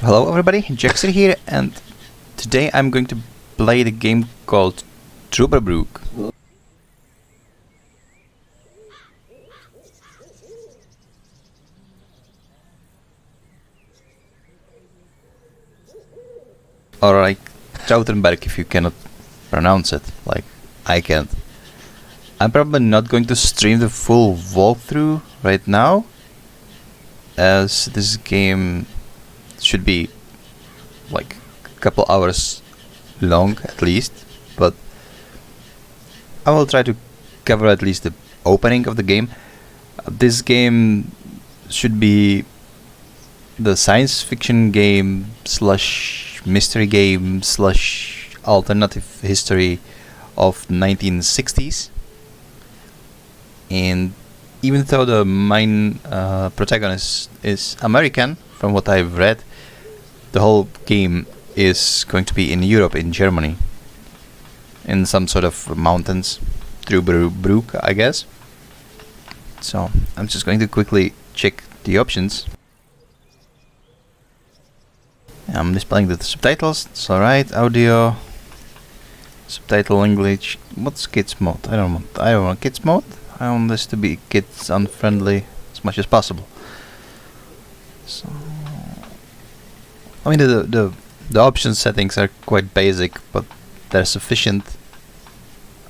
Hello everybody, Jaxir here, and today I'm going to play the game called Trüberbrook. Or like Trautenberg if you cannot pronounce it, like I can't. I'm probably not going to stream the full walkthrough right now, as this game should be like a couple hours long at least, but I will try to cover at least the opening of the game. This game should be the science fiction game slash mystery game slash alternative history of 1960s, and even though the main protagonist is American, from what I've read, the whole game is going to be in Europe, in Germany, in some sort of mountains, Trüberbrook, I guess. So I'm just going to quickly check the options. I'm displaying the subtitles. It's alright. Audio, subtitle language. What's kids mode? I don't want kids mode. I want this to be kids unfriendly as much as possible. So I mean the option settings are quite basic, but they're sufficient.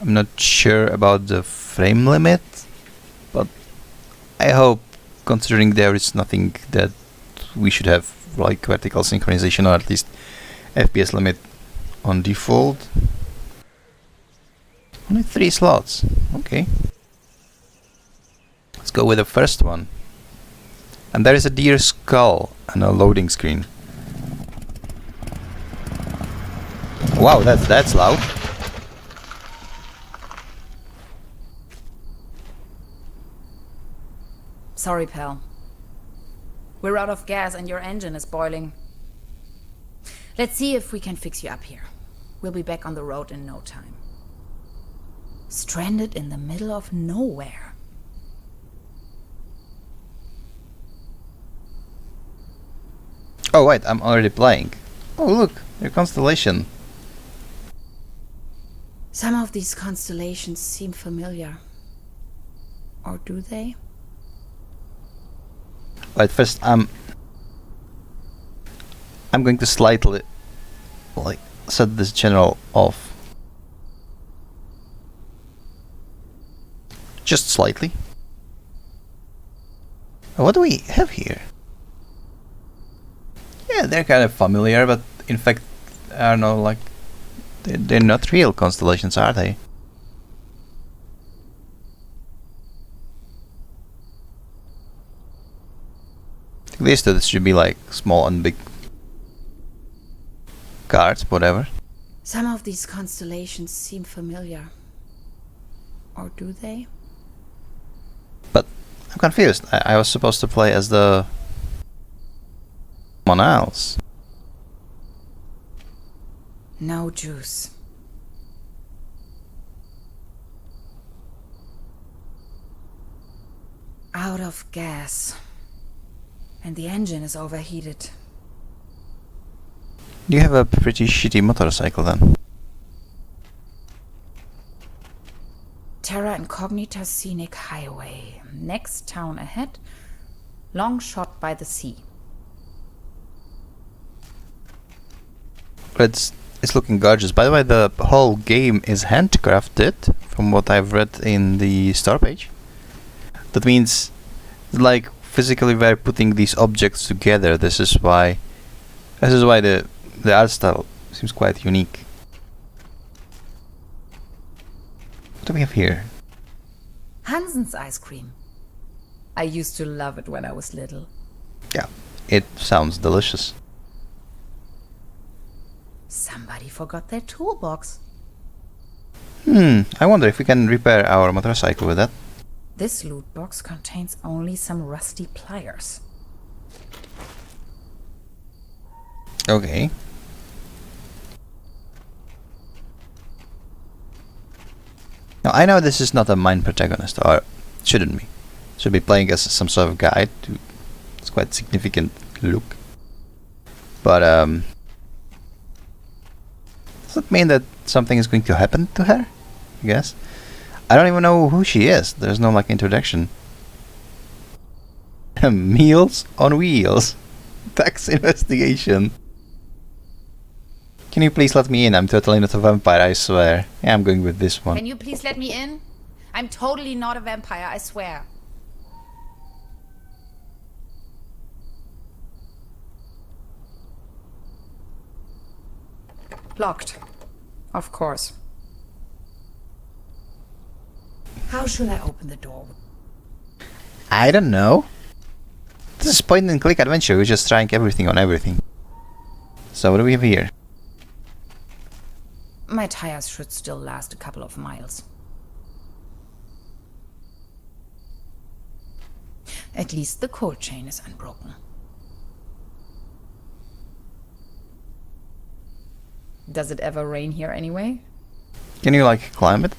I'm not sure about the frame limit, but I hope, considering there is nothing, that we should have like vertical synchronization, or at least FPS limit on default. Only 3 slots. Okay. Let's go with the first one. And there is a deer skull and a loading screen. Wow, that's loud. Sorry, pal. We're out of gas and your engine is boiling. Let's see if we can fix you up here. We'll be back on the road in no time. Stranded in the middle of nowhere. Oh wait, I'm already playing. Oh look, your constellation. Some of these constellations seem familiar. Or do they? Right, first I'm going to slightly like set this general off. Just slightly. What do we have here? Yeah, they're kind of familiar, but in fact, I don't know, like they're not real constellations, are they? These two should be like small and big cards, whatever. Some of these constellations seem familiar. Or do they? But I'm confused. I was supposed to play as the someone else. No juice. Out of gas. And the engine is overheated. You have a pretty shitty motorcycle then. Terra Incognita Scenic Highway. Next town ahead. Long shot by the sea. It's looking gorgeous. By the way, the whole game is handcrafted, from what I've read in the store page. That means, like, physically we're putting these objects together. This is why the art style seems quite unique. What do we have here? Hansen's ice cream. I used to love it when I was little. Yeah, it sounds delicious. Somebody forgot their toolbox. I wonder if we can repair our motorcycle with that. This loot box contains only some rusty pliers. Okay. Now I know this is not a main protagonist, or shouldn't be. Should be playing as some sort of guide. It's quite significant look. But does that mean that something is going to happen to her? I guess. I don't even know who she is. There's no like introduction. Meals on wheels. Tax investigation. Can you please let me in? I'm totally not a vampire, I swear. Yeah, I'm going with this one. Can you please let me in? I'm totally not a vampire, I swear. Locked. Of course. How should I open the door? I don't know. This is point and click adventure. We're just trying everything on everything. So what do we have here? My tires should still last a couple of miles. At least the cold chain is unbroken. Does it ever rain here anyway? Can you like climb it?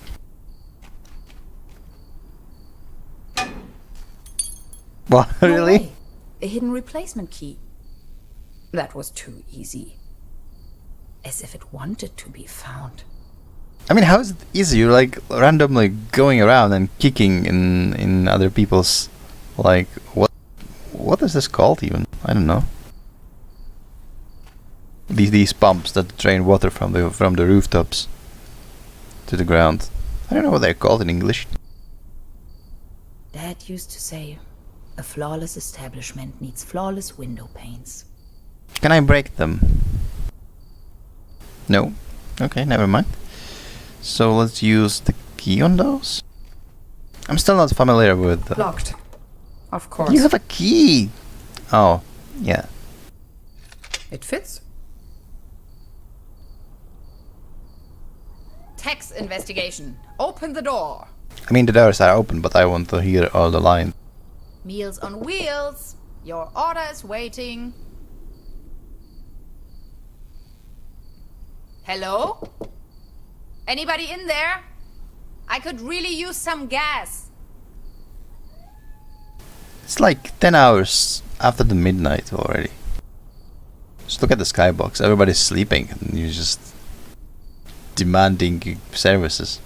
What? No Really? way. A hidden replacement key. That was too easy. As if it wanted to be found. I mean, how is it easy? You're like randomly going around and kicking in other people's, like, what is this called even? I don't know. These pumps that drain water from the rooftops to the ground. I don't know what they're called in English. Dad used to say, a flawless establishment needs flawless window panes. Can I break them? No. Okay, never mind. So let's use the key on those. I'm still not familiar with. Locked. Of course. You have a key. Oh, yeah. It fits. Tax investigation. Open the door. I mean, the doors are open, but I want to hear all the lines. Meals on wheels. Your order is waiting. Hello? Anybody in there? I could really use some gas. It's like 10 hours after the midnight already. Just look at the skybox. Everybody's sleeping and you're just demanding services.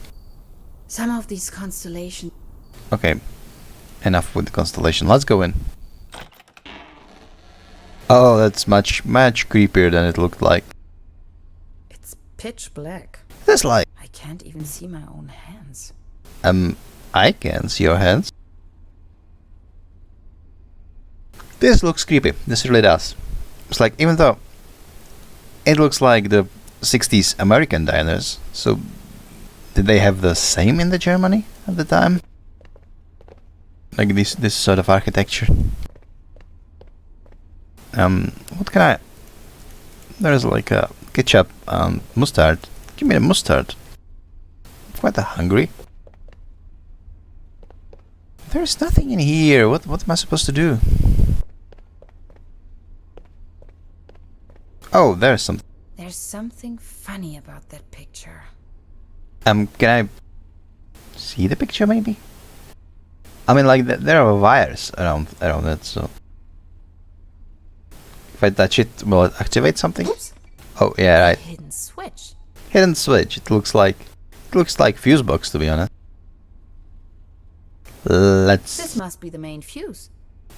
Some of these constellations. Okay, enough with the constellation. Let's go in. Oh, that's much creepier than it looked like. It's pitch black. That's like... I can't even see my own hands. I can see your hands. This looks creepy. This really does. It's like, even though it looks like the 60s American diners, so did they have the same in the Germany at the time? Like this sort of architecture. What can I... There's like a ketchup and mustard. Give me the mustard. I'm quite hungry. There's nothing in here. What am I supposed to do? Oh, there's something. There's something funny about that picture. Can I see the picture maybe? I mean, like there are wires around it, so if I touch it, will it activate something? Oops. Oh yeah, right. Hidden switch. Hidden switch. It looks like fuse box, to be honest. This must be the main fuse.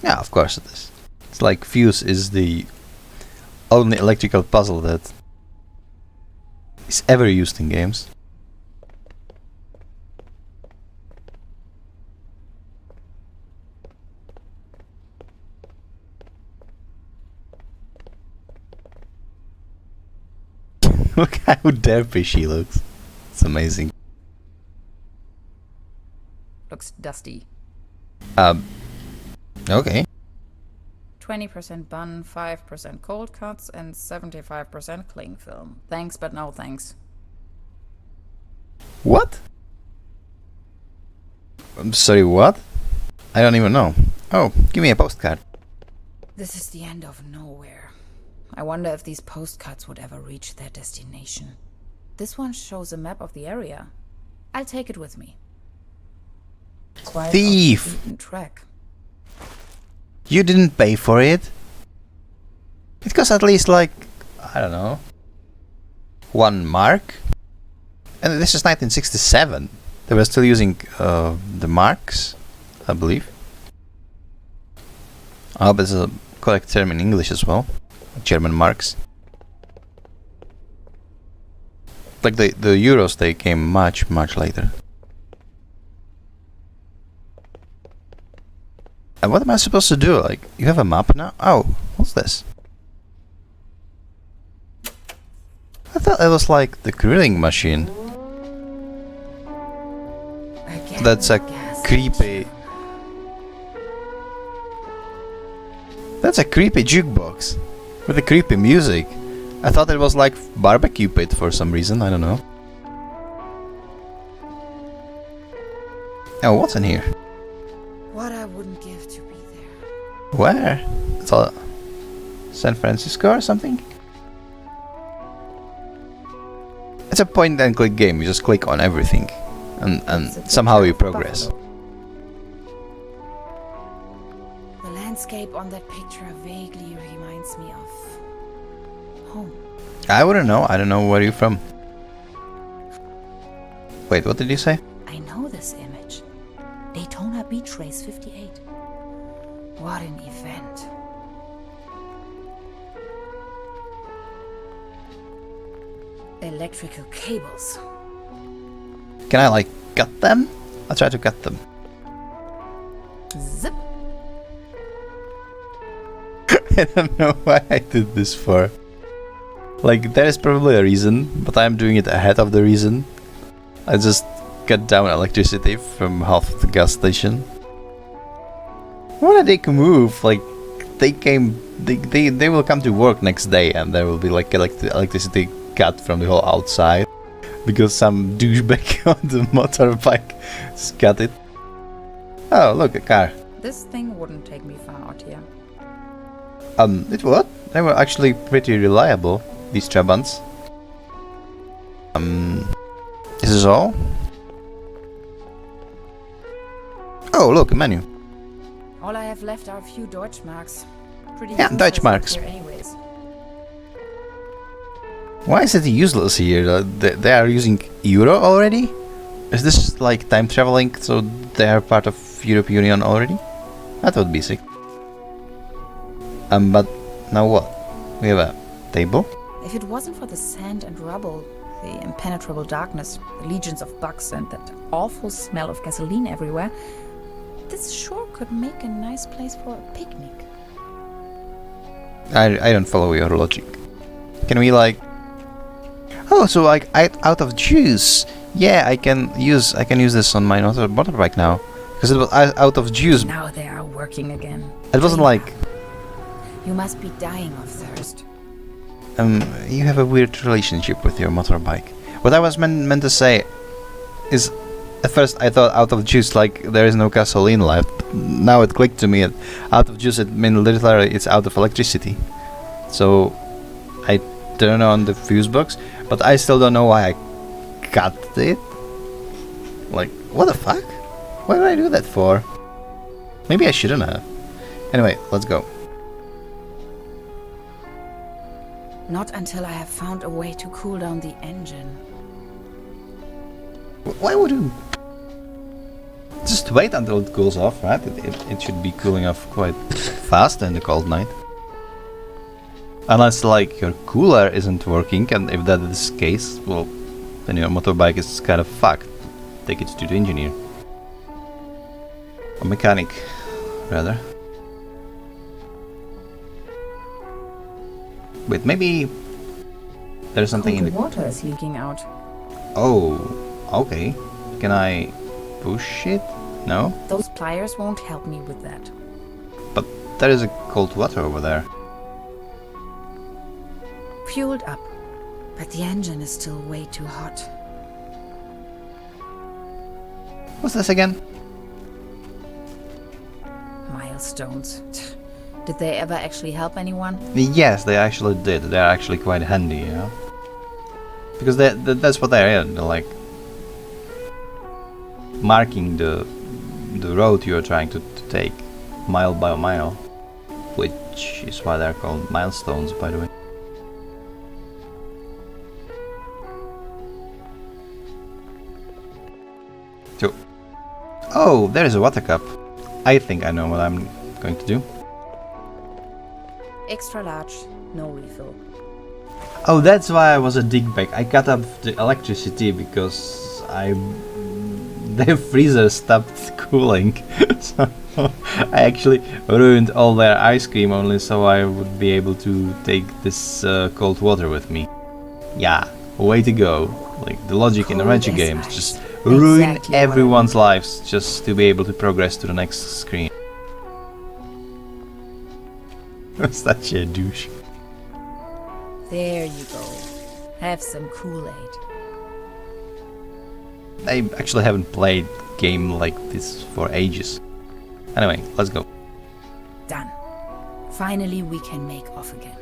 Yeah, of course it is. It's like fuse is the only electrical puzzle that is ever used in games. Look how derpy she looks. It's amazing. Looks dusty. Okay. 20% bun, 5% cold cuts, and 75% cling film. Thanks, but no thanks. What? I'm sorry, what? I don't even know. Oh, give me a postcard. This is the end of nowhere. I wonder if these postcards would ever reach their destination. This one shows a map of the area. I'll take it with me. Quite Thief! off the beaten track. You didn't pay for it? It costs at least like, I don't know, 1 mark. And this is 1967. They were still using the marks, I believe. I hope it's a correct term in English as well. German marks. Like the euros, they came much later. And what am I supposed to do? Like, you have a map now? Oh, what's this? I thought it was like the grilling machine. Again, That's a gas creepy... That's a creepy jukebox. With the creepy music. I thought it was like barbecue pit for some reason, I don't know. Oh, what's in here? What I wouldn't give to be there. Where? It's all San Francisco or something? It's a point and click game, you just click on everything. And somehow you progress. The landscape on that picture vaguely reminds me of home. I wouldn't know, I don't know where you're from. Wait, what did you say? I know this image. Daytona Beach Race 58. What an event. Electrical cables. Can I like cut them? I'll try to cut them. Zip. I don't know why I did this for. Like, there is probably a reason, but I'm doing it ahead of the reason. I just cut down electricity from half of the gas station. Why did they move? Like, they will come to work next day and there will be like electricity cut from the whole outside. Because some douchebag on the motorbike just cut it. Oh, look, a car. This thing wouldn't take me far out here. It would. They were actually pretty reliable, these Trabants. Is this all? Oh, look, a menu. All I have left are a few Deutschmarks. Pretty Yeah, useless Deutschmarks. here anyways. Why is it useless here? They are using euro already? Is this like time traveling, so they are part of European Union already? That would be sick. But now what? We have a table? If it wasn't for the sand and rubble, the impenetrable darkness, the legions of bugs, and that awful smell of gasoline everywhere, this sure could make a nice place for a picnic. I don't follow your logic. Can we like... Oh, so like out of juice. Yeah, I can use this on my motorbike now. Because it was out of juice. Now they are working again. It wasn't like... You must be dying of thirst. You have a weird relationship with your motorbike. What I was meant to say is, at first I thought out of juice like there is no gasoline left. Now it clicked to me that out of juice it means literally it's out of electricity. So I turn on the fuse box, but I still don't know why I cut it. Like, what the fuck? Why did I do that for? Maybe I shouldn't have. Anyway, let's go. Not until I have found a way to cool down the engine. Why would you... Just wait until it cools off, right? It should be cooling off quite fast in the cold night. Unless, like, your cooler isn't working, and if that is the case, well, then your motorbike is kind of fucked. Take it to the engineer. Or mechanic, rather. Wait, maybe there's something in the... water is leaking out. Oh, okay. Can I push it? No? Those pliers won't help me with that. But there is a cold water over there. Fueled up, but the engine is still way too hot. What's this again? Milestones. Did they ever actually help anyone? Yes, they actually did. They're actually quite handy, you know? Because that's what they're like marking the road you're trying to take mile by mile with which is why they're called milestones, by the way. So, oh, there is a water cup. I think I know what I'm going to do. Extra large, no refill. Oh, that's why I was a dickbag. I cut off the electricity because their freezer stopped cooling. So I actually ruined all their ice cream only so I would be able to take this cold water with me. Yeah, way to go. Like the logic in the adventure games, just ruin Exactly everyone's lives just to be able to progress to the next screen. Such a douche. There you go. Have some Kool-Aid. I actually haven't played a game like this for ages. Anyway, let's go. Done. Finally, we can make off again.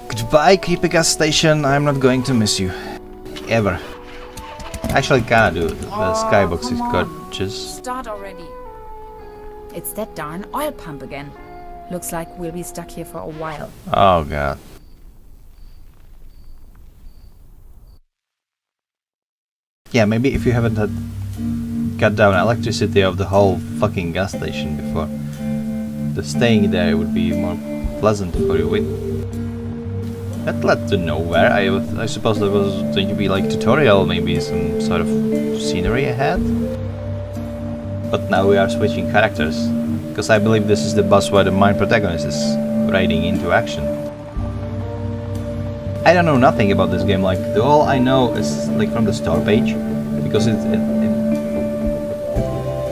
Goodbye, creepy gas station. I'm not going to miss you. Ever. Actually, kinda do. The skybox is gorgeous. Start already. It's that darn oil pump again. Looks like we'll be stuck here for a while. Oh god. Yeah, maybe if you haven't had cut down electricity of the whole fucking gas station before, the staying there would be more pleasant for you. Wait, that led to nowhere. I suppose there was going to be like tutorial, maybe some sort of scenery ahead. But now we are switching characters, because I believe this is the bus where the main protagonist is riding into action. I don't know nothing about this game. Like all I know is like from the store page, because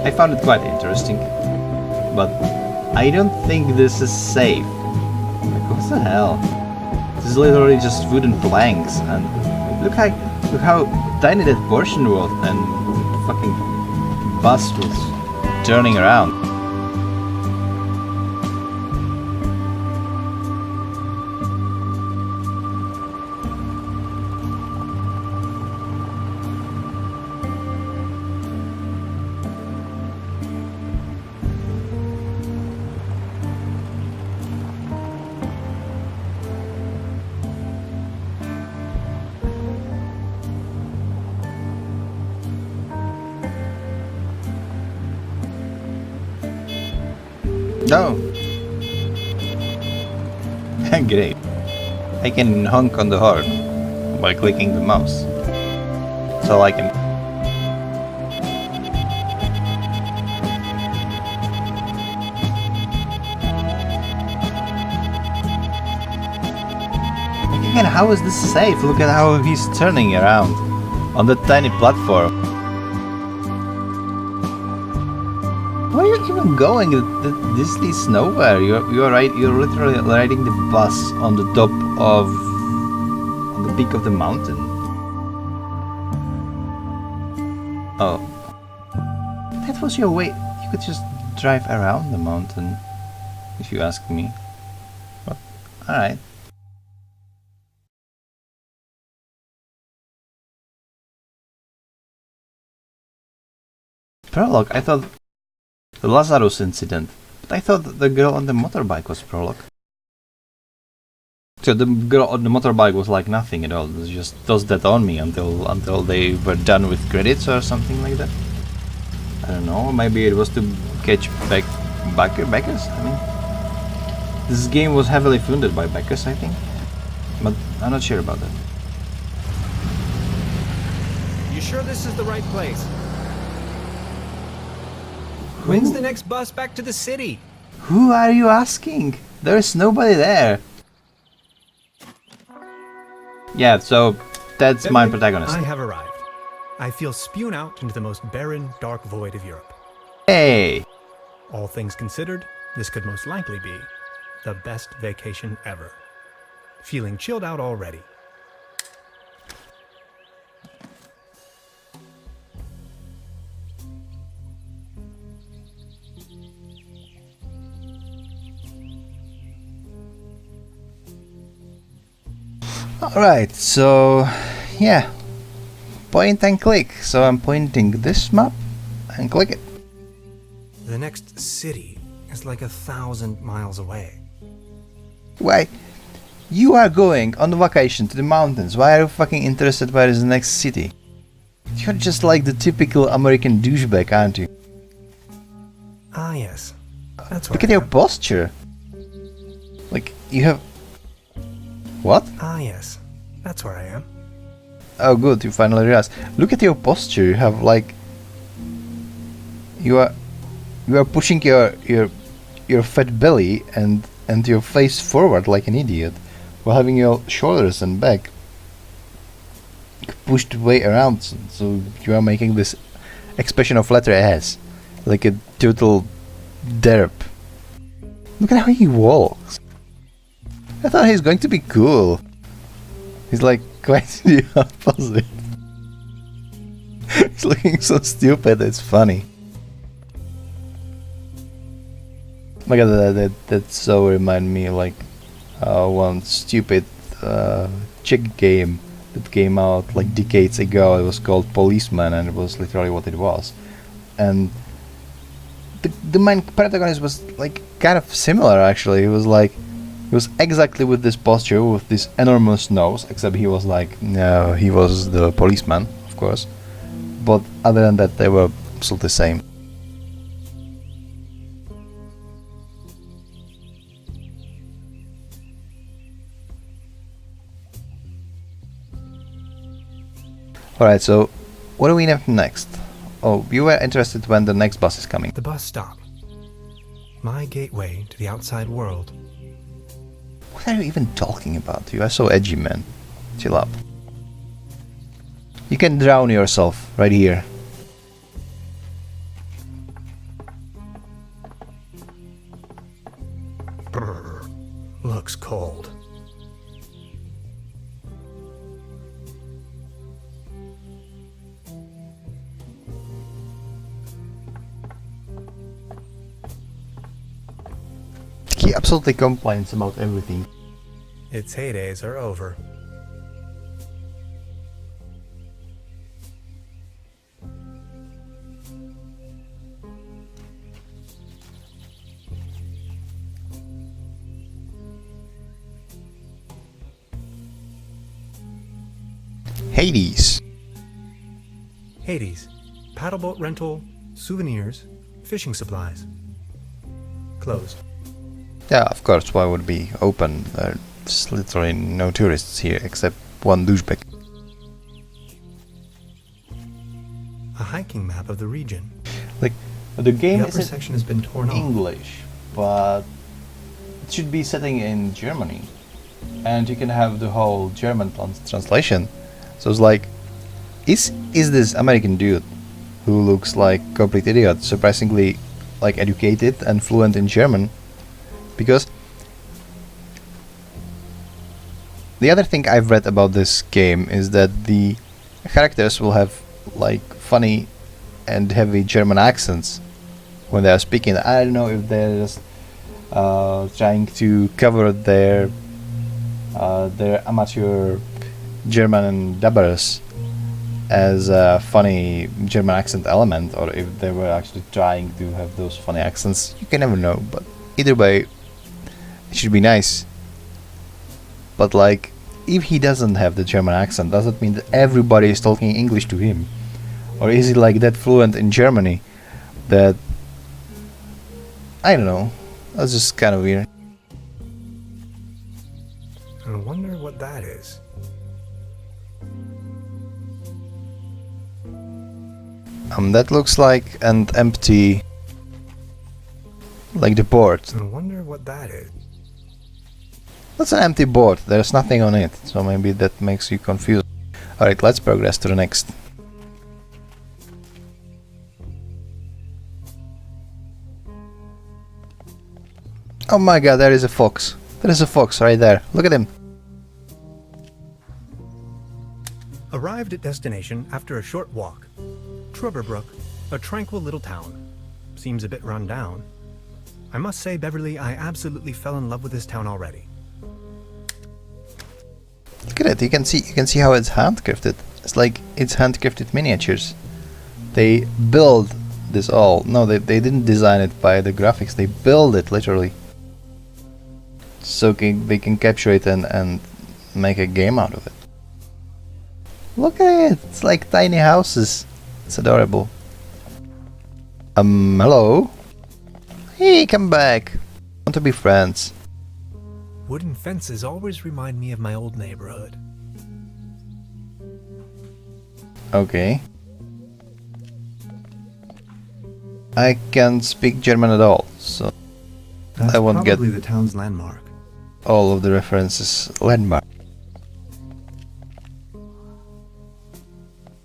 I found it quite interesting. But I don't think this is safe. Like what the hell? This is literally just wooden planks, and look how tiny that portion was, and the fucking bus was turning around. No. Great. I can honk on the horn by clicking the mouse. So I can... Again, how is this safe? Look at how he's turning around on the tiny platform. Where are you even going? This leads nowhere. You're literally riding the bus on the top of... on the peak of the mountain. Oh. That was your way. You could just drive around the mountain, if you ask me. But, alright. Prologue, I thought... the Lazarus incident. But I thought the girl on the motorbike was prologue. So the girl on the motorbike was like nothing at all. It was just toss that on me until they were done with credits or something like that. I don't know. Maybe it was to catch backers. I mean, this game was heavily funded by backers, I think. But I'm not sure about that. You sure this is the right place? When's the next bus back to the city? Who are you asking? There's nobody there. Yeah, so that's my protagonist. I have arrived. I feel spewed out into the most barren, dark void of Europe. Hey! All things considered, this could most likely be the best vacation ever. Feeling chilled out already. Alright, so yeah, point and click. So I'm pointing this map and click it. The next city. is like 1,000 miles away. Why? You are going on vacation to the mountains. Why are you fucking interested where is the next city? You're just like the typical American douchebag, aren't you? Ah, yes. That's Look where at I your am. posture. Like, you have... What? Ah, yes. That's where I am. Oh good, you finally realized. Look at your posture. You have like... You are pushing your fat belly and your face forward like an idiot, while having your shoulders and back pushed way around, so you are making this expression of letter S, like a total derp. Look at how he walks. I thought he's going to be cool. He's like quite the opposite. He's looking so stupid, it's funny. Oh my god, that so remind me like one stupid chick game that came out like decades ago. It was called Policeman, and it was literally what it was. And the main protagonist was like kind of similar actually. He was exactly with this posture, with this enormous nose, except he was like, no, he was the policeman, of course. But other than that, they were still the same. Alright, so what do we have next? Oh, you were interested when the next bus is coming. The bus stop. My gateway to the outside world. What are you even talking about? You are so edgy, man. Chill up. You can drown yourself right here. Brrr. Looks cold. He absolutely complains about everything. Its heydays are over. Hades. Hades. Paddleboat rental, souvenirs, fishing supplies. Closed. Yeah, of course, why would it be open? There's literally no tourists here except one douchebag. A hiking map of the region. Like, the game The upper is section has been torn off. English, but it should be setting in Germany. And you can have the whole German translation. So it's like, is this American dude who looks like complete idiot surprisingly like educated and fluent in German? Because the other thing I've read about this game is that the characters will have like funny and heavy German accents when they are speaking. I don't know if they're just trying to cover their amateur German dubbers as a funny German accent element, or if they were actually trying to have those funny accents. You can never know, but either way, it should be nice. But like, if he doesn't have the German accent, does it mean that everybody is talking English to him? Or is he like that fluent in Germany that... I don't know. That's just kind of weird. I wonder what that is. That looks like an empty... like the board. I wonder what that is. That's an empty board, there's nothing on it, so maybe that makes you confused. Alright, let's progress to the next. Oh my god, there is a fox. There is a fox right there. Look at him. Arrived at destination after a short walk. Trüberbrook, a tranquil little town. Seems a bit run down. I must say, Beverly, I absolutely fell in love with this town already. Look at it, you can see how it's handcrafted. It's like it's handcrafted miniatures. They build this all. No, they didn't design it by the graphics. They build it literally, so they can capture it and make a game out of it. Look at it. It's like tiny houses. It's adorable. Hello. Hey, come back. Want to be friends? Wooden fences always remind me of my old neighborhood. Okay. I can't speak German at all, so That's I won't get probably the town's landmark. all of the references. Landmark.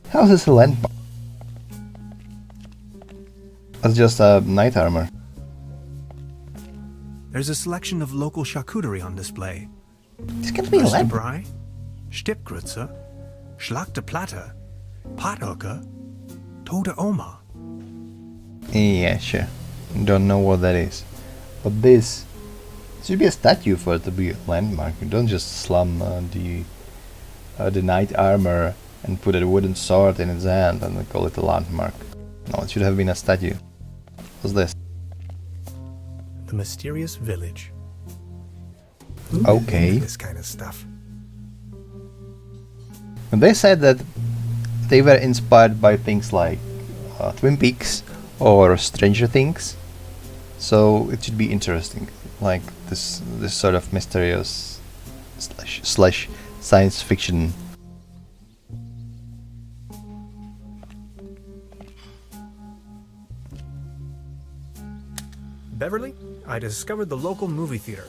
How is this a landmark? That's just a knight armor. There's a selection of local charcuterie on display. This can be a landmark. Brei, Stippgrütze, Schlachte Platte, Pothocker, Tote Oma. Yeah, sure. Don't know what that is. But this should be a statue for it to be a landmark. You don't just slum the knight armor and put a wooden sword in its hand and call it a landmark. No, it should have been a statue. What's this? The mysterious village. Okay. This kind of stuff. And they said that they were inspired by things like Twin Peaks or Stranger Things, so it should be interesting, like this sort of mysterious slash science fiction. Beverly, I discovered the local movie theater,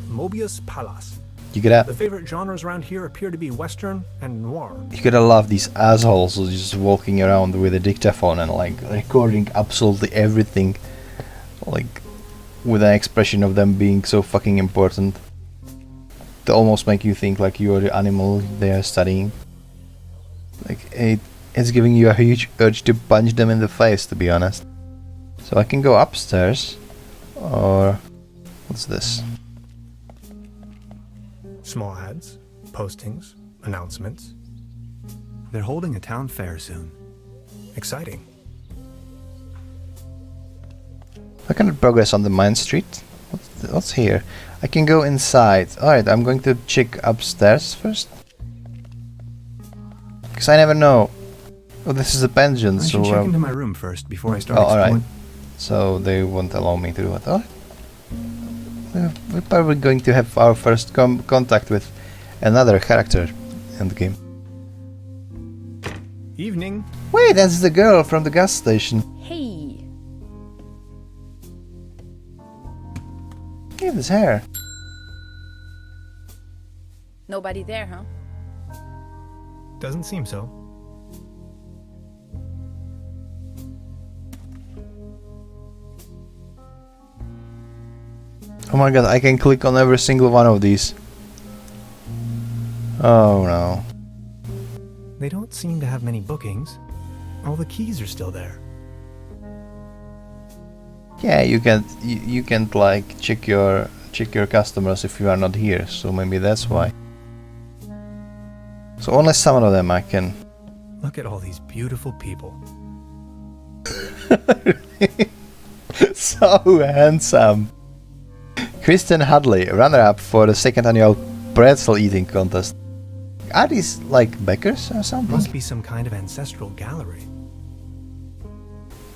Mobius Palace. You gotta The favorite genres around here appear to be Western and noir. You gotta love these assholes who's just walking around with a dictaphone and like recording absolutely everything, like with an expression of them being so fucking important to almost make you think like you're the animal they are studying. Like it's giving you a huge urge to punch them in the face, to be honest. So I can go upstairs, or what's this? Small ads, postings, announcements. They're holding a town fair soon. Exciting. I can progress on the Main Street. What's here? I can go inside. Alright, I'm going to check upstairs first. Because I never know. Oh, this is a pension, I so... should check into my room first before I start oh, alright. exploring. So they won't allow me to do it. Alright. We're probably going to have our first contact with another character in the game. Evening. Wait, that's the girl from the gas station. Hey. Look at this hair. Nobody there, huh? Doesn't seem so. Oh my god, I can click on every single one of these. Oh no. They don't seem to have many bookings. All the keys are still there. Yeah, you can't like check your customers if you are not here, so maybe that's why. So only some of them I can. Look at all these beautiful people. So handsome. Kristen Hadley, runner-up for the second annual pretzel eating contest. Are these like bakers or something? Must be some kind of ancestral gallery.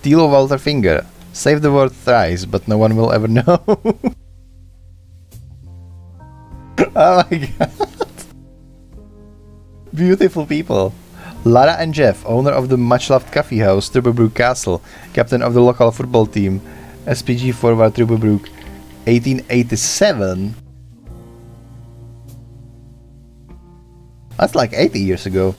Tilo Walter Finger. Save the word thrice, but no one will ever know. Oh my god. Beautiful people. Lara and Jeff, owner of the much-loved coffee house Trüberbrook Castle, captain of the local football team, SPG forward Trüberbrook, 1887. That's like 80 years ago.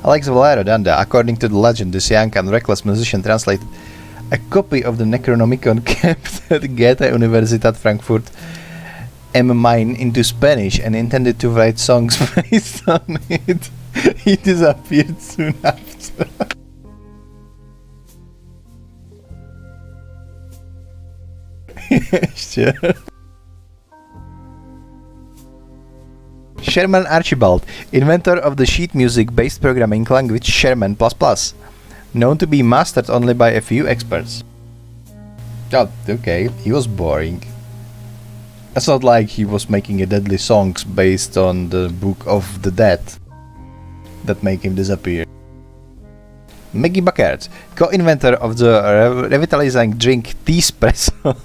Alex Valero Danda, according to the legend, this young and reckless musician translated a copy of the Necronomicon kept at Goethe Universitat Frankfurt am Main into Spanish and intended to write songs based on it. He disappeared soon after. Sure. Sherman Archibald, inventor of the sheet music-based programming language Sherman++, known to be mastered only by a few experts. God, okay, he was boring. It's not like he was making a deadly songs based on the Book of the Dead that make him disappear. Maggie Buckert, co-inventor of the revitalizing drink Teespresso.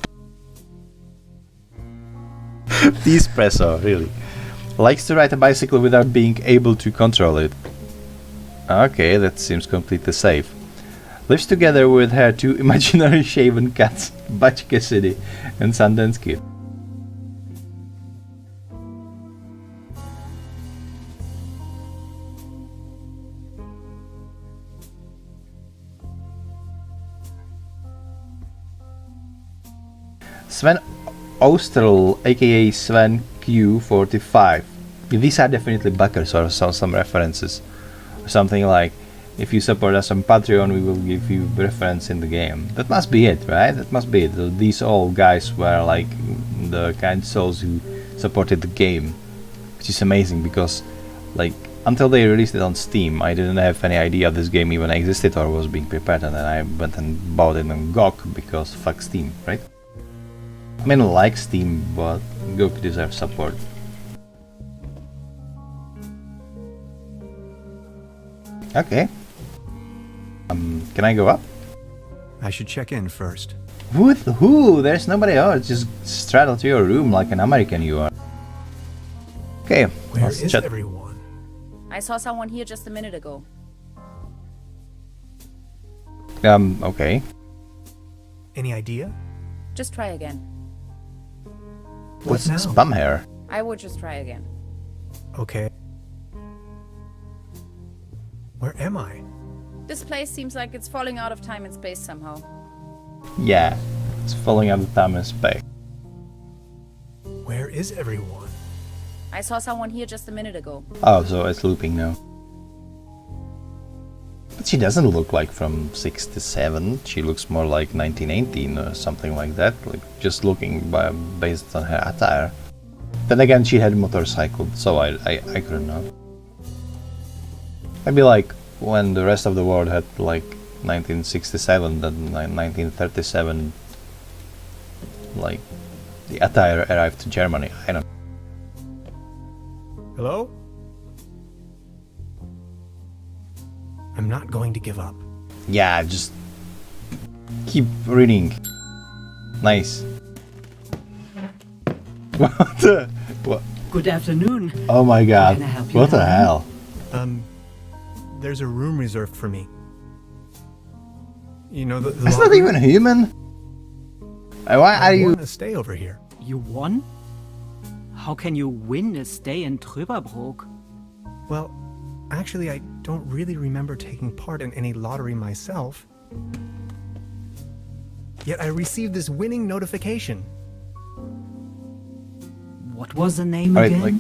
Teespresso, really. Likes to ride a bicycle without being able to control it. Okay, that seems completely safe. Lives together with her two imaginary shaven cats, Butch Cassidy and Sundance Kid. Sven Osterl, aka Sven Q45. These are definitely backers or some references. Something like, if you support us on Patreon, we will give you reference in the game. That must be it, right? That must be it. So these all guys were like the kind souls who supported the game. Which is amazing because, like, until they released it on Steam, I didn't have any idea this game even existed or was being prepared, and then I went and bought it on GOG because fuck Steam, right? I mean, I like Steam, but GOG deserves support. Okay. Can I go up? I should check in first. Who? There's nobody else. Just straddle to your room like an American you are. Okay. Where is everyone? I saw someone here just a minute ago. Okay. Any idea? Just try again. What's What this now? bum hair? I would just try again. Okay. Where am I? This place seems like it's falling out of time and space somehow. Yeah. It's falling out of time and space. Where is everyone? I saw someone here just a minute ago. Oh, so it's looping now. But she doesn't look like from 67. She looks more like 1918 or something like that. Like just looking based on her attire. Then again, she had a motorcycle, so I couldn't know. Maybe like when the rest of the world had like 1967, then 1937, like the attire arrived to Germany. I don't know. Hello? I'm not going to give up. Yeah, just keep reading. Nice. What the? What? Good afternoon. Oh my god. Can I help you, What the Helen? hell? There's a room reserved for me. You know, the That's not lobby? even human. Why are I you? want to stay over here. You won? How can you win a stay in Trüberbrook? Well, actually, I don't really remember taking part in any lottery myself. Yet I received this winning notification. What was the name Alright, again? like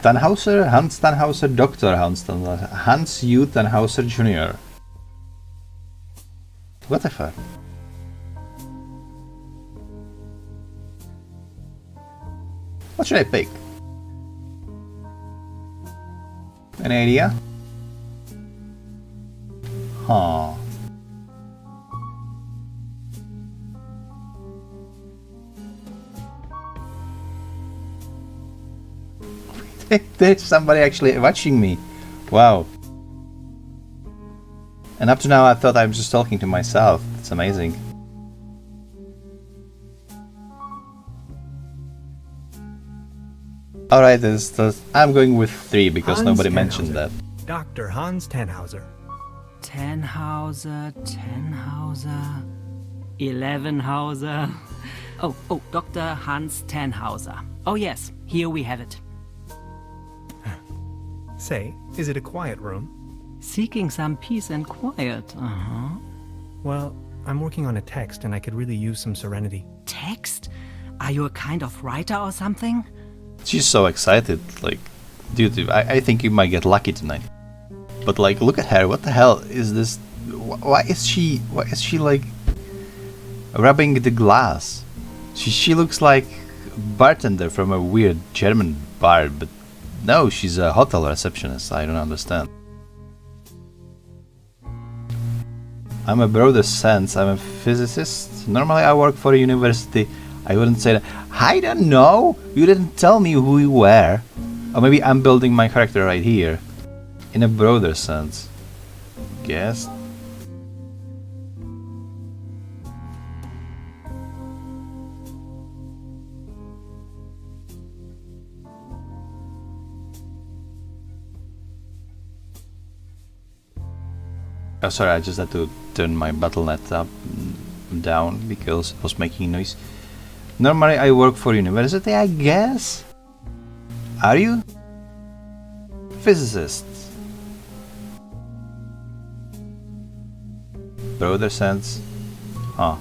Tannhauser, Hans Tannhauser, Dr. Hans Tannhauser, Hans U. Tannhauser Jr. What the fuck? What should I pick? Any idea? Huh. There's somebody actually watching me. Wow. And up to now I thought I was just talking to myself. It's amazing. Alright, I'm going with 3 because Hans nobody mentioned Tannhauser. that. Dr. Hans Tannhauser. Tannhauser, 11hauser. Oh, Dr. Hans Tannhauser. Oh yes, here we have it. Say, is it a quiet room? Seeking some peace and quiet, Well, I'm working on a text and I could really use some serenity. Text? Are you a kind of writer or something? She's so excited, like, dude, I think you might get lucky tonight. But like, look at her, what the hell is this? Why is she like rubbing the glass? She looks like bartender from a weird German bar, but no, she's a hotel receptionist. I don't understand. I'm a broader sense. I'm a physicist. Normally I work for a university. I wouldn't say that. I don't know. You didn't tell me who you were. Or maybe I'm building my character right here. In a broader sense. Guess. Oh, sorry, I just had to turn my battle.net up down because it was making noise. Normally I work for university, I guess? Are you? Physicist. Broader sense. Huh.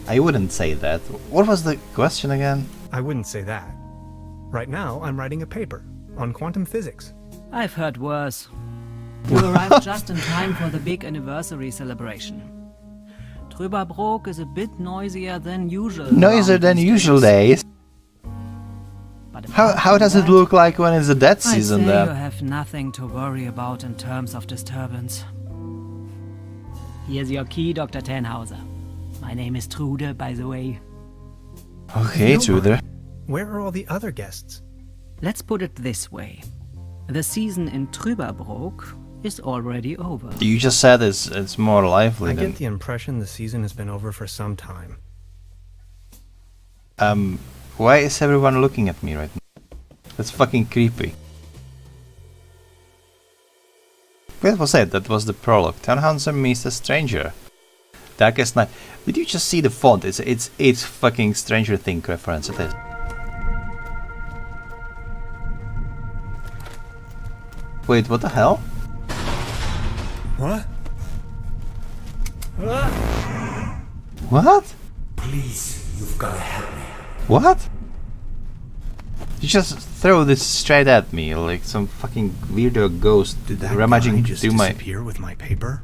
I wouldn't say that. What was the question again? I wouldn't say that. Right now, I'm writing a paper on quantum physics. I've heard worse. You arrived just in time for the big anniversary celebration. Trüberbrook is a bit noisier than usual. Noisier than usual days. But How does it look like when it's the dead season I'd say then? you have nothing to worry about in terms of disturbance. Here's your key, Dr. Tannhauser. My name is Trude, by the way. Okay, Truder. Where are all the other guests? Let's put it this way. The season in Trüberbrook is already over. You just said it's more lively I than... get the impression the season has been over for some time. Why is everyone looking at me right now? That's fucking creepy. What was it? That was the prologue. Tannhauser meets a stranger. Darkest night. Did you just see the font? It's fucking Stranger Things reference. It is. Wait, what the hell? What? What? Please, you've got to help me. What? You just throw this straight at me like some fucking weirdo ghost. Did that rummaging guy just through my... disappear with my paper?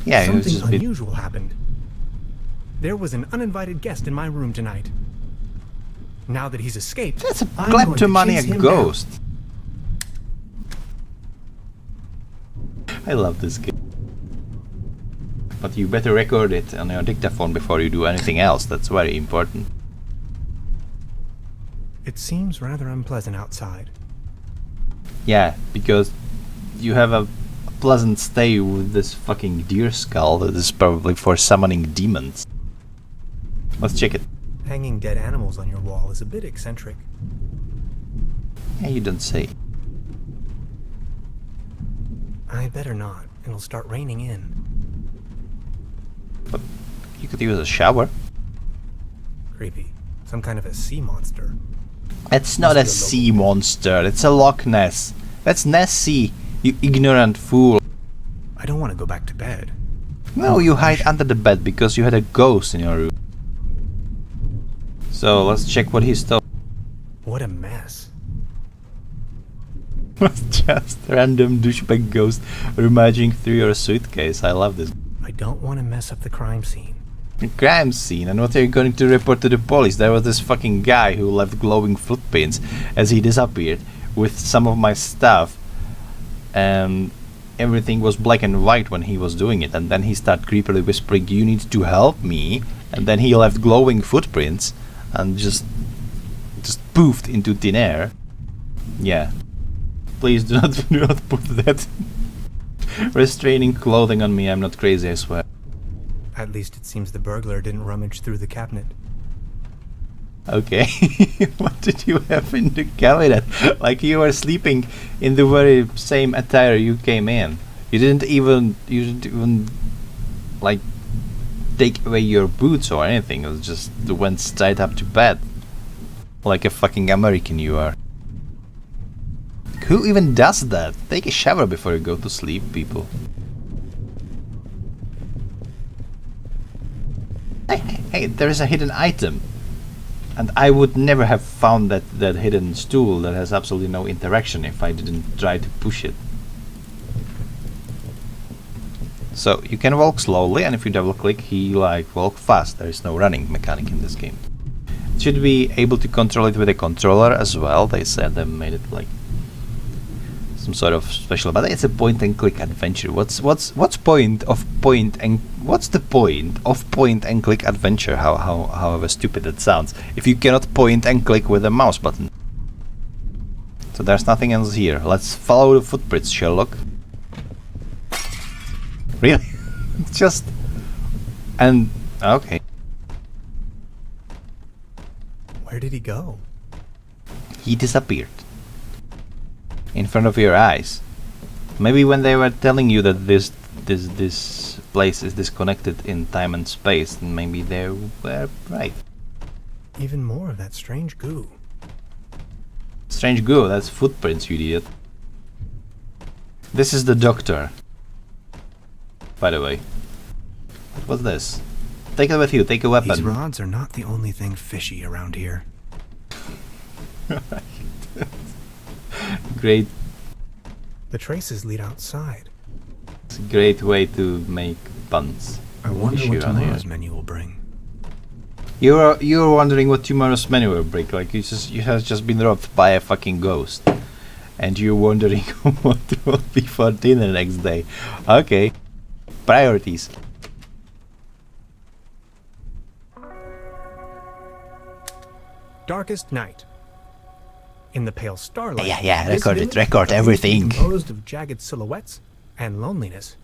Yeah, it was Something just a bit... unusual happened. There was an uninvited guest in my room tonight. Now that he's escaped, That's a I'm going to chase kleptomaniac him ghost. I love this game. But you better record it on your dictaphone before you do anything else. That's very important. down. It seems rather unpleasant outside. Yeah, because you have a pleasant stay with this fucking deer skull that is probably for summoning demons. Let's check it. Hanging dead animals on your wall is a bit eccentric. Yeah, you don't say. I better not. It'll start raining in. But you could use a shower. Creepy. Some kind of a sea monster. It's not a sea monster, it's a Loch Ness. That's Nessie, you ignorant fool. I don't want to go back to bed. No, you hide under the bed because you had a ghost in your room. So let's check what he stole. What a mess. Was just random douchebag ghost rummaging through your suitcase. I love this. I don't want to mess up the crime scene. Crime scene, and what are you going to report to the police? There was this fucking guy who left glowing footprints as he disappeared with some of my stuff, and everything was black and white when he was doing it, and then he started creepily whispering, "You need to help me," and then he left glowing footprints and just poofed into thin air. Yeah. Please do not put that restraining clothing on me. I'm not crazy, I swear. At least it seems the burglar didn't rummage through the cabinet. Okay. What did you have in the cabinet? Like you were sleeping in the very same attire you came in. You didn't even like take away your boots or anything. It was just you went straight up to bed. Like a fucking American you are. Who even does that? Take a shower before you go to sleep, people. Hey, there is a hidden item. And I would never have found that hidden stool that has absolutely no interaction if I didn't try to push it. So you can walk slowly, and if you double click, he like walk fast. There is no running mechanic in this game. Should be able to control it with a controller as well. They said they made it like some sort of special, but it's a point and click adventure. What's the point of point and click adventure? However stupid it sounds, if you cannot point and click with a mouse button. So there's nothing else here. Let's follow the footprints, Sherlock. Really? Just and okay. Where did he go? He disappeared in front of your eyes. Maybe when they were telling you that this place is disconnected in time and space, then maybe they were right. Even more of that strange goo. Strange goo, that's footprints, you idiot. This is the doctor. By the way. What's this? Take it with you, take a weapon. These rods are not the only thing fishy around here. Great. The traces lead outside. It's a great way to make puns. I wonder Fish what around here. tomorrow's menu will bring. You're wondering what tomorrow's menu will bring. Like you have just been robbed by a fucking ghost, and you're wondering what will be for dinner next day. Okay, priorities. Darkest night. In the pale starlight. Yeah. this Record it. village Record appears to be everything. Composed of jagged silhouettes and loneliness.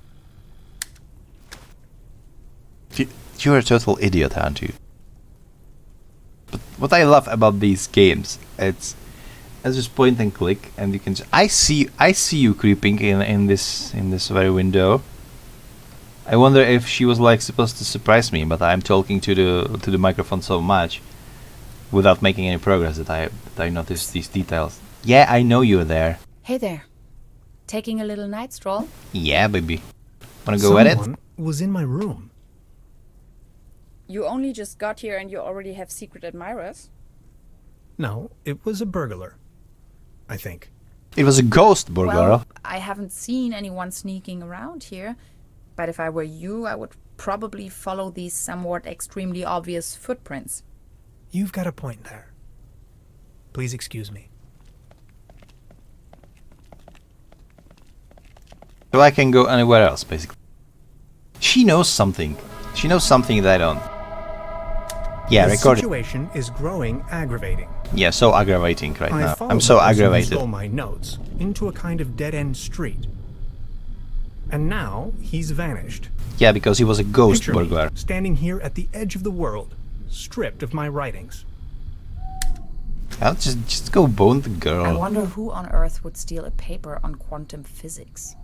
You're a total idiot, aren't you? But what I love about these games, it's just point and click, and you can. I see you creeping in this very window. I wonder if she was like supposed to surprise me, but I'm talking to the microphone so much, without making any progress, that I noticed these details. Yeah, I know you're there. Hey there. Taking a little night stroll? Yeah, baby. Wanna go at it? Someone was in my room. You only just got here and you already have secret admirers? No, it was a burglar. I think. It was a ghost burglar. Well, I haven't seen anyone sneaking around here. But if I were you, I would probably follow these somewhat extremely obvious footprints. You've got a point there. Please excuse me. So I can go anywhere else, basically. She knows something. She knows something that I don't. Yeah, The record it. situation is growing aggravating. Yeah, so aggravating right I now. followed I'm so the person who aggravated. stole my notes into a kind of dead-end street. And now he's vanished. Yeah, because he was a ghost Picture me burglar. standing here at the edge of the world, stripped of my writings. I'll just go bone the I girl. wonder who on earth would steal a paper on quantum physics.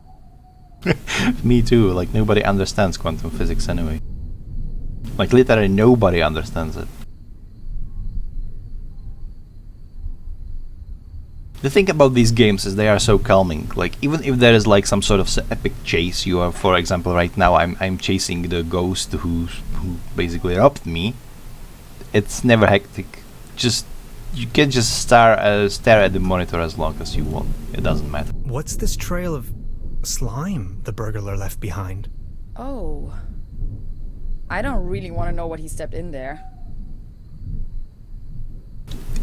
Me too. Like nobody understands quantum physics anyway. Like literally nobody understands it. The thing about these games is they are so calming. Like even if there is like some sort of epic chase, you are, for example, right now I'm chasing the ghost who basically robbed me. It's never hectic. Just you can just stare at the monitor as long as you want. It doesn't matter. What's this trail of slime the burglar left behind? Oh. I don't really want to know what he stepped in there.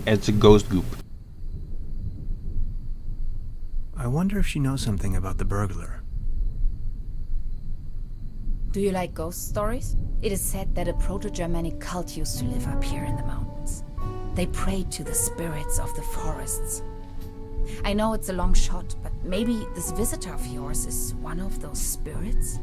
It's a ghost goop. I wonder if she knows something about the burglar. Do you like ghost stories? It is said that a Proto-Germanic cult used to live up here in the mountains. They prayed to the spirits of the forests. I know it's a long shot, but maybe this visitor of yours is one of those spirits?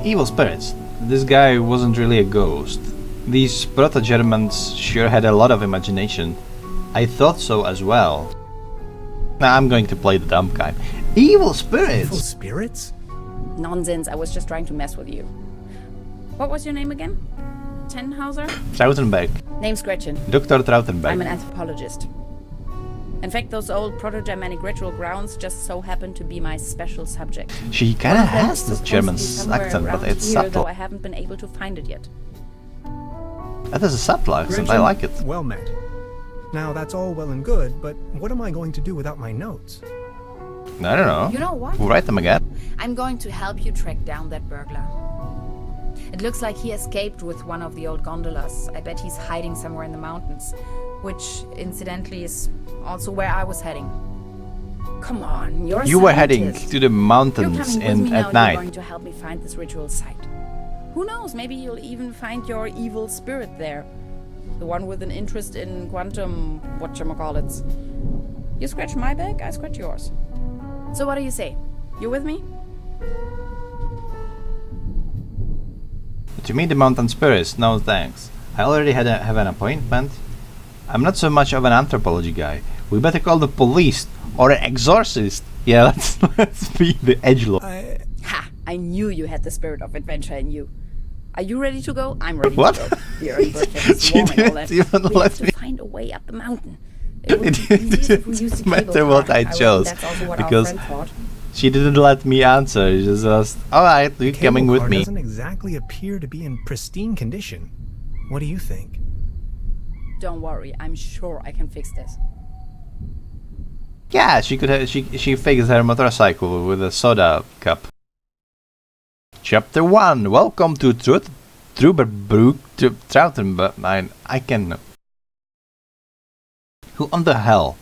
Evil spirits. This guy wasn't really a ghost. These Proto-Germans sure had a lot of imagination. I thought so as well. Now I'm going to play the dumb guy. Evil spirits! Evil spirits? Nonsense, I was just trying to mess with you. What was your name again? Tenhauser? Trautenberg. Name's Gretchen. Dr. Trautenberg. I'm an anthropologist. In fact, those old Proto-Germanic ritual grounds just so happen to be my special subject. She kind of One of them has is this supposed German to be somewhere accent, but around it's here, Though subtle. I haven't been able to find it yet. That is a subtle accent, I Gretchen, like it. Well met. Now, that's all well and good, but what am I going to do without my notes? I don't know. You know what? We'll write them again. I'm going to help you track down that burglar. It looks like he escaped with one of the old gondolas. I bet he's hiding somewhere in the mountains, which, incidentally, is also where I was heading. Come on, you're a You were heading scientist. to the You're mountains coming with me now, at you're night. going to help me find this ritual site. Who knows, maybe you'll even find your evil spirit there. The one with an interest in quantum whatchamacallits. You scratch my back, I scratch yours. So what do you say? You with me? To meet the mountain spirits, no thanks. I already have an appointment. I'm not so much of an anthropology guy. We better call the police or an exorcist. Yeah, let's be the edgelord. Ha! I knew you had the spirit of adventure in you. Are you ready to go? I'm ready What? to go. The early bird gets She warm and all didn't that. even We let have me- to find a way up the mountain. It would It be easier if we didn't used the matter cable what car. I reckon chose, that's also what because our friend thought. She didn't let me answer. She just asked, alright, you're Cable coming with car me. doesn't exactly appear to be in pristine condition. What do you think? Don't worry, I'm sure I can fix this. Yeah, she could have, she fixed her motorcycle with a soda cup. Chapter 1. Welcome to Trüberbrook, Trautenberg. I can... Who on the hell